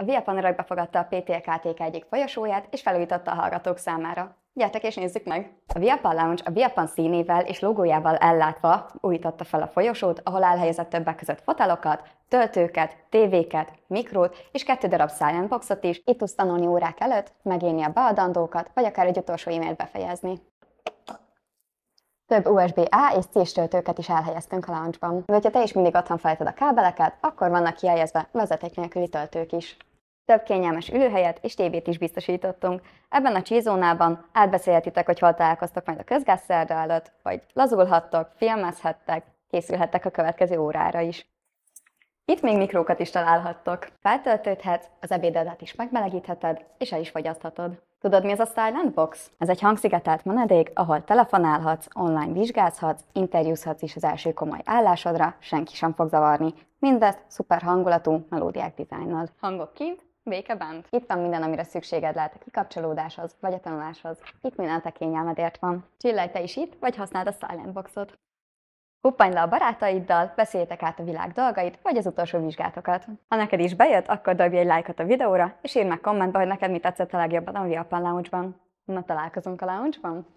A Via Panorama befogadta a PTL-KTK egyik folyosóját, és felújította a hallgatók számára. Gyertek és nézzük meg! A Viapan Lounge a Viapan színével és logójával ellátva újította fel a folyosót, ahol elhelyezett többek között fotelokat, töltőket, tévéket, mikrót és 2 darab silent boxot is. Itt tudsz tanulni órák előtt, megírni a beadandókat, vagy akár egy utolsó e-mailt befejezni. Több USB-A és C-s töltőket is elhelyeztünk a lounge-ban. Vagy ha te is mindig otthon felejted a kábeleket, akkor vannak kihelyezve vezeték nélküli töltők is. Több kényelmes ülőhelyet és tévét is biztosítottunk. Ebben a chill-zónában átbeszélhetitek, hogy hol találkoztok majd a közgázszerda előtt, vagy lazulhattok, filmezhettek, készülhettek a következő órára is. Itt még mikrókat is találhattok. Feltöltődhetsz, az ebédedet is megmelegítheted, és el is fogyaszthatod. Tudod, mi ez a Silent Box? Ez egy hangszigetelt menedék, ahol telefonálhatsz, online vizsgázhatsz, interjúzhatsz is az első komoly állásodra, senki sem fog zavarni. Mindezt szuper hangulatú, melódiák dizájnnal. Hangok kint, béke bent. Itt van minden, amire szükséged lehet a kikapcsolódáshoz, vagy a tanuláshoz. Itt minden a kényelmedért van. Csillaj te is itt, vagy használd a Silent Boxot. Huppanj le a barátaiddal, beszéljétek át a világ dolgait, vagy az utolsó vizsgátokat. Ha neked is bejött, akkor dobj egy lájkot a videóra, és írd meg kommentbe, hogy neked mi tetszett a legjobban a Viapan Lounge-ban. Na, találkozunk a lounge-ban?